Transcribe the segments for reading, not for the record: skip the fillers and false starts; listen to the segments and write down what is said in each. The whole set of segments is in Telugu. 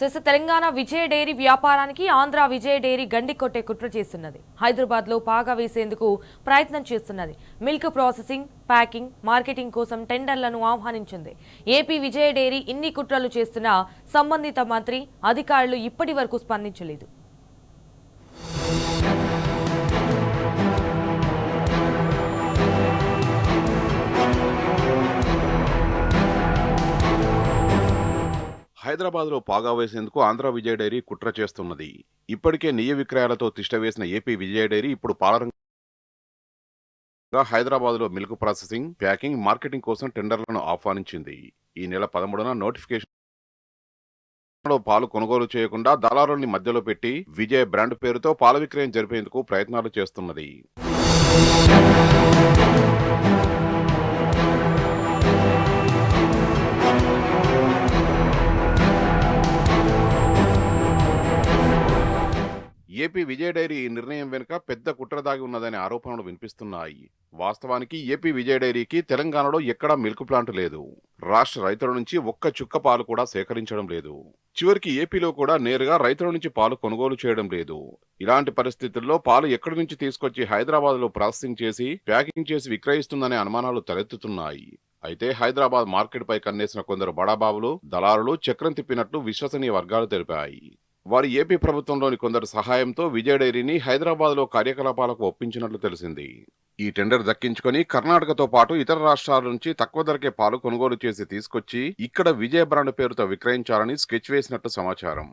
తెలంగాణ విజయ డైరీ వ్యాపారానికి ఆంధ్ర విజయ డైరీ గండి కొట్టే కుట్ర చేస్తున్నది. హైదరాబాద్ లో పాగా వేసేందుకు ప్రయత్నం చేస్తున్నది. మిల్క్ ప్రాసెసింగ్, ప్యాకింగ్, మార్కెటింగ్ కోసం టెండర్లను ఆహ్వానించింది. ఏపీ విజయ డైరీ ఇన్ని కుట్రలు చేస్తున్నా సంబంధిత మంత్రి, అధికారులు ఇప్పటి వరకు స్పందించలేదు. హైదరాబాద్లో పాగా వేసేందుకు ఆంధ్ర విజయ డైరీ కుట్ర చేస్తున్నది. ఇప్పటికే నెయ్యి విక్రయాలతో తిష్టవేసిన ఏపీ విజయ డైరీ ఇప్పుడు పాలరంగా హైదరాబాద్లో మిల్క్ ప్రాసెసింగ్, ప్యాకింగ్, మార్కెటింగ్ కోసం టెండర్లను ఆహ్వానించింది. ఈ నెల 13న నోటిఫికేషన్ పాలు కొనుగోలు చేయకుండా దళారుల్ని మధ్యలో పెట్టి విజయ్ బ్రాండ్ పేరుతో పాల విక్రయం జరిపేందుకు ప్రయత్నాలు చేస్తున్నది. ఏపీ విజయ డైరీ ఈ నిర్ణయం వెనుక పెద్ద కుట్ర దాగి ఉన్నదనే ఆరోపణలు వినిపిస్తున్నాయి. వాస్తవానికి ఏపీ విజయ డైరీకి తెలంగాణలో ఎక్కడా మిల్క్ ప్లాంట్ లేదు. రాష్ట్ర రైతుల నుంచి ఒక్క చుక్క పాలు కూడా సేకరించడం లేదు. చివరికి ఏపీలో కూడా నేరుగా రైతుల నుంచి పాలు కొనుగోలు చేయడం లేదు. ఇలాంటి పరిస్థితుల్లో పాలు ఎక్కడి నుంచి తీసుకొచ్చి హైదరాబాద్ లో ప్రాసెసింగ్ చేసి, ప్యాకింగ్ చేసి విక్రయిస్తుందనే అనుమానాలు తలెత్తుతున్నాయి. అయితే హైదరాబాద్ మార్కెట్ పై కన్నేసిన కొందరు బడాబాబులు, దళారులు చక్రం తిప్పినట్లు విశ్వసనీయ వర్గాలు తెలిపాయి. వారి ఏపీ ప్రభుత్వంలోని కొందరు సహాయంతో విజయ డైరీని హైదరాబాద్ లో కార్యకలాపాలకు ఒప్పించినట్లు తెలిసింది. ఈ టెండర్ దక్కించుకొని కర్ణాటకతో పాటు ఇతర రాష్ట్రాల నుంచి తక్కువ ధరకే పాలు కొనుగోలు చేసి తీసుకొచ్చి ఇక్కడ విజయ బ్రాండ్ పేరుతో విక్రయించాలని స్కెచ్ వేసినట్టు సమాచారం.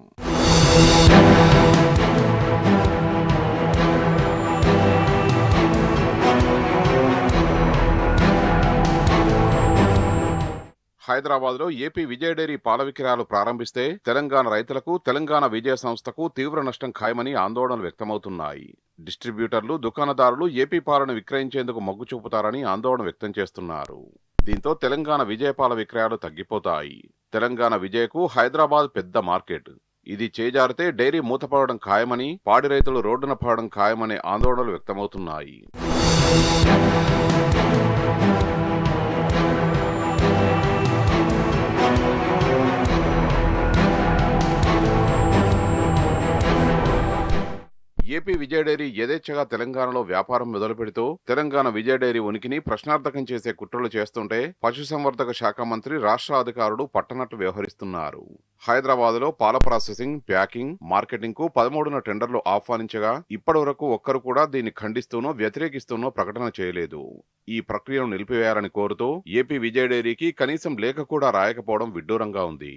హైదరాబాద్లో ఏపీ విజయ డైరీ పాల విక్రయాలు ప్రారంభిస్తే తెలంగాణ రైతులకు, తెలంగాణ విజయ సంస్థకు తీవ్ర నష్టం ఖాయమని ఆందోళనలు వ్యక్తమవుతున్నాయి. డిస్ట్రిబ్యూటర్లు, దుకాణదారులు ఏపీ పాలను విక్రయించేందుకు మొగ్గు చూపుతారని ఆందోళన వ్యక్తం చేస్తున్నారు. దీంతో తెలంగాణ విజయ పాల విక్రయాలు తగ్గిపోతాయి. తెలంగాణ విజయకు హైదరాబాద్ పెద్ద మార్కెట్. ఇది చేజారితే డైరీ మూతపడడం ఖాయమని, పాడి రైతులు రోడ్డున పడడం ఖాయమనే ఆందోళనలు వ్యక్తమవుతున్నాయి. ఏపీ విజయ డైరీ యథేచ్ఛగా తెలంగాణలో వ్యాపారం మొదలుపెడుతూ తెలంగాణ విజయ డైరీ ఉనికిని ప్రశ్నార్థకం చేసే కుట్రలు చేస్తుంటే పశుసంవర్ధక శాఖ మంత్రి, రాష్ట్ర అధికారులు పట్టనట్టు వ్యవహరిస్తున్నారు. హైదరాబాద్ లో పాల ప్రాసెసింగ్, ప్యాకింగ్, మార్కెటింగ్ కు 13న టెండర్లు ఆహ్వానించగా ఇప్పటి వరకు ఒక్కరు కూడా దీన్ని ఖండిస్తూనో వ్యతిరేకిస్తూనో ప్రకటన చేయలేదు. ఈ ప్రక్రియను నిలిపివేయాలని కోరుతూ ఏపీ విజయ డైరీకి కనీసం లేఖ కూడా రాయకపోవడం విడ్డూరంగా ఉంది.